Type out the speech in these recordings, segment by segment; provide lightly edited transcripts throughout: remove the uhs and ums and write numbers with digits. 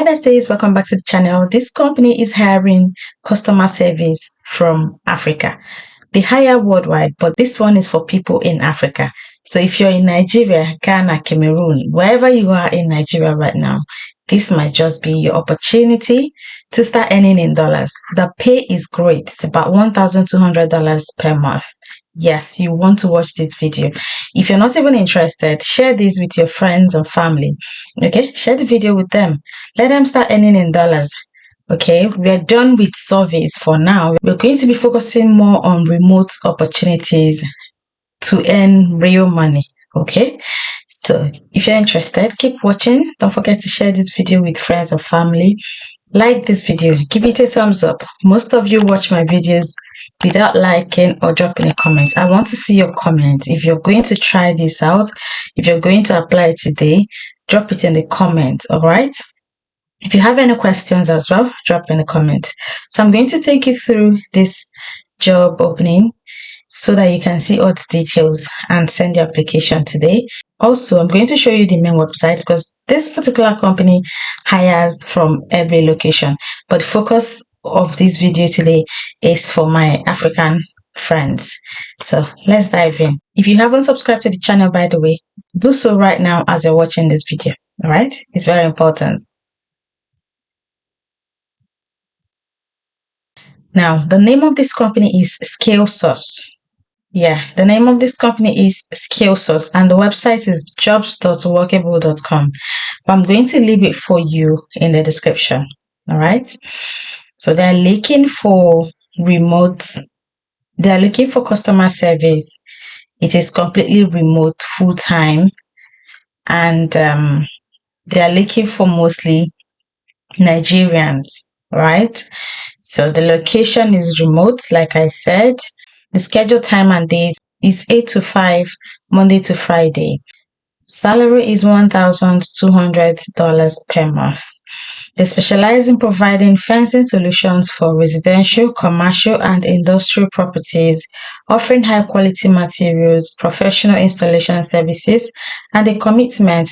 Hi besties, welcome back to the channel. This company is hiring customer service from Africa. They hire worldwide, but this one is for people in Africa. So if you're in Nigeria, Ghana, Cameroon, wherever you are in Nigeria right now, this might just be your opportunity to start earning in dollars. The pay is great. It's about $1,200 per month. Yes, you want to watch this video. If you're not even interested, share this with your friends and family. Okay, share the video with them. Let them start earning in dollars. Okay, we're done with surveys for now. We're going to be focusing more on remote opportunities to earn real money. Okay, so if you're interested, keep watching. Don't forget to share this video with friends and family. Like this video, give it a thumbs up. Most of you watch my videos without liking or dropping a comment. I want to see your comments. If you're going to try this out, if you're going to apply it today, drop it in the comments. All right. If you have any questions as well, drop in the comments. So I'm going to take you through this job opening so that you can see all the details and send your application today. Also, I'm going to show you the main website because this particular company hires from every location. But the focus of this video today is for my African friends. So let's dive in. If you haven't subscribed to the channel, by the way, do so right now as you're watching this video. All right? It's very important. Now, the name of this company is Scale Source. Yeah, the name of this company is Scale Source and the website is jobs.workable.com. But I'm going to leave it for you in the description. All right. So they're looking for they're looking for customer service. It is completely remote, full time, and they're looking for mostly Nigerians, right? So the location is remote, like I said. The scheduled time and days is 8 to 5, Monday to Friday. Salary is $1,200 per month. They specialize in providing fencing solutions for residential, commercial, and industrial properties, offering high-quality materials, professional installation services, and a commitment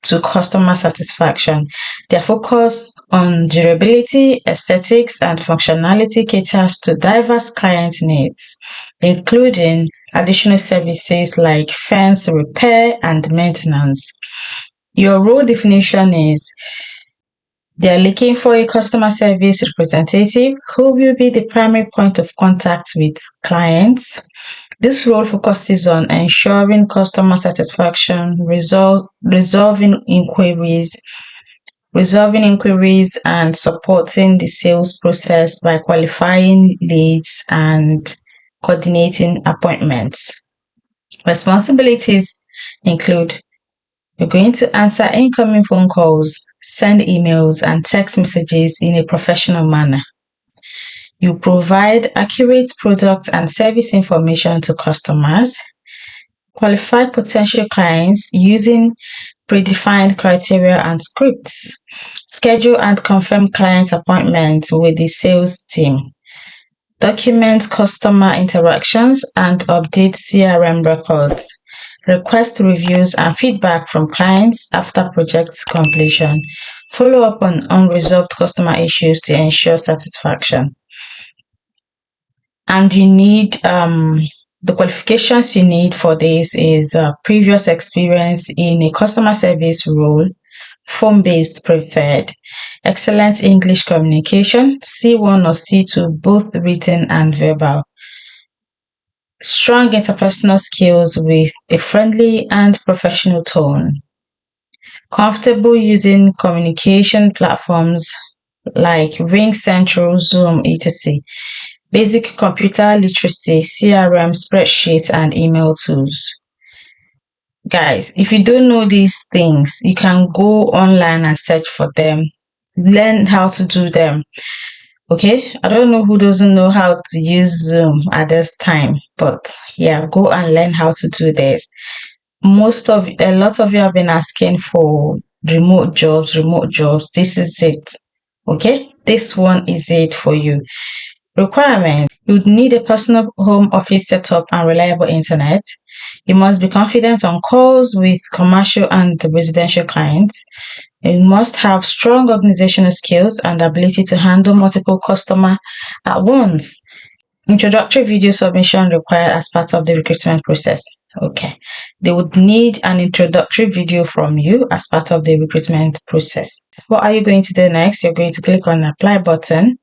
to customer satisfaction. Their focus on durability, aesthetics, and functionality caters to diverse client needs, including additional services like fence repair and maintenance. Your role definition is they're looking for a customer service representative who will be the primary point of contact with clients. This role focuses on ensuring customer satisfaction, resolving inquiries, and supporting the sales process by qualifying leads and coordinating appointments. Responsibilities include you're going to answer incoming phone calls, send emails, and text messages in a professional manner. You provide accurate product and service information to customers. Qualify potential clients using predefined criteria and scripts. Schedule and confirm client appointments with the sales team. Document customer interactions and update CRM records. Request reviews and feedback from clients after project completion. Follow up on unresolved customer issues to ensure satisfaction. And you need the qualifications you need for this is previous experience in a customer service role, phone-based preferred, excellent English communication, C1 or C2, both written and verbal. Strong interpersonal skills with a friendly and professional tone. Comfortable using communication platforms like RingCentral, Zoom, etc. Basic computer literacy, CRM, spreadsheets, and email tools. Guys, if you don't know these things, you can go online and search for them. Learn how to do them. Okay, I don't know who doesn't know how to use Zoom at this time, but yeah, go and learn how to do this. A lot of you have been asking for remote jobs. This is it. Okay, this one is it for you. Requirement: you would need a personal home office setup and reliable internet. You must be confident on calls with commercial and residential clients. You must have strong organizational skills and ability to handle multiple customers at once. Introductory video submission required as part of the recruitment process. Okay. They would need an introductory video from you as part of the recruitment process. What are you going to do next? You're going to click on the apply button,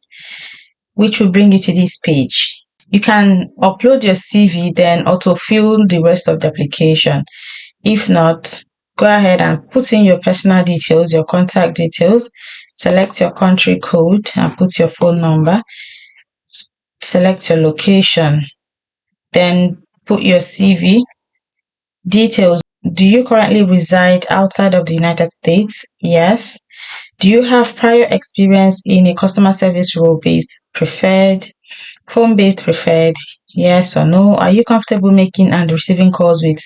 which will bring you to this page. You can upload your CV, then autofill the rest of the application. If not, go ahead and put in your personal details, your contact details, select your country code and put your phone number, select your location, then put your CV details. Do you currently reside outside of the United States? Yes. Do you have prior experience in a customer service role based preferred? Phone-based preferred, yes or no? Are you comfortable making and receiving calls with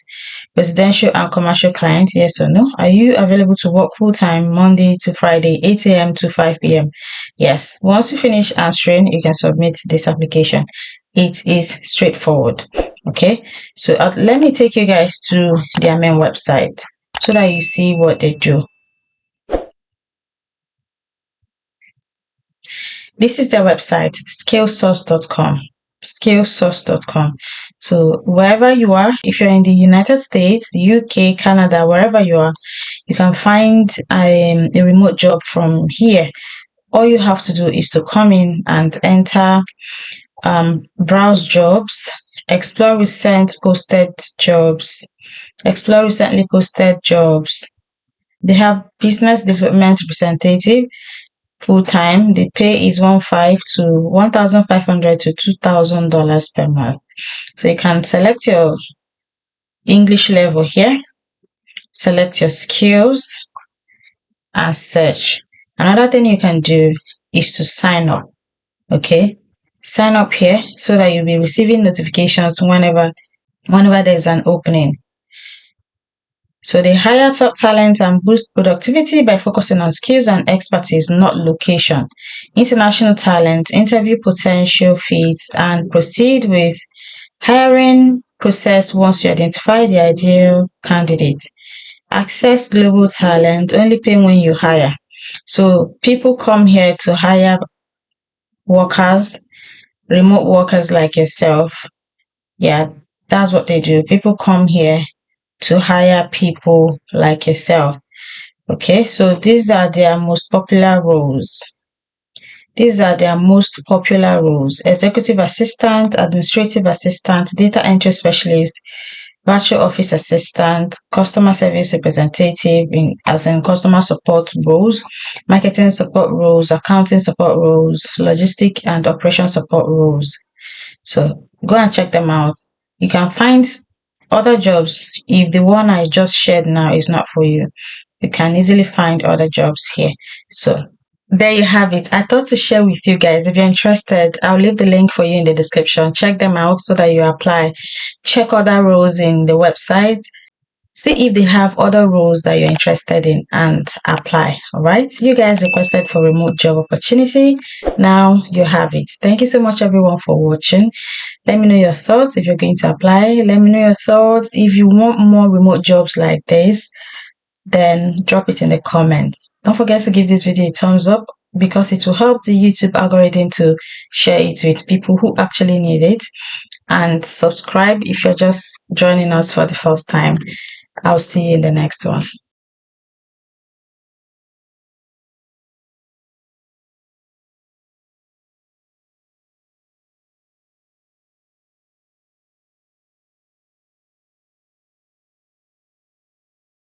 residential and commercial clients, yes or no? Are you available to work full-time Monday to Friday, 8 a.m. to 5 p.m.? Yes. Once you finish answering, you can submit this application. It is straightforward. Okay, so let me take you guys to their main website so that you see what they do. This is their website, skillsource.com. Skillsource.com. So wherever you are, if you're in the United States, the UK, Canada, wherever you are, you can find a remote job from here. All you have to do is to come in and enter browse jobs, explore recently posted jobs. They have business development representative, full-time. The pay is $1,500 to $2,000 per month. So you can select your English level here, select your skills and search. Another thing you can do is to sign up. Okay, sign up here so that you'll be receiving notifications whenever there's an opening. So they hire top talent and boost productivity by focusing on skills and expertise, not location. International talent, interview potential fits, and proceed with hiring process once you identify the ideal candidate. Access global talent, only pay when you hire. So people come here to hire workers, remote workers like yourself. Yeah, that's what they do. People come here to hire people like yourself. Okay, so these are their most popular roles. Executive assistant, administrative assistant, data entry specialist, virtual office assistant, customer service representative as in customer support roles, marketing support roles, accounting support roles, logistic and operation support roles. So go and check them out. You can find other jobs. If the one I just shared now is not for you, you can easily find other jobs here. So there you have it. I thought to share with you guys. If you're interested, I'll leave the link for you in the description. Check them out so that you apply. Check other roles in the website. See if they have other roles that you're interested in and apply. All right. You guys requested for remote job opportunity. Now you have it. Thank you so much, everyone, for watching. Let me know your thoughts if you're going to apply. Let me know your thoughts. If you want more remote jobs like this, then drop it in the comments. Don't forget to give this video a thumbs up because it will help the YouTube algorithm to share it with people who actually need it. And subscribe if you're just joining us for the first time. I'll see you in the next one.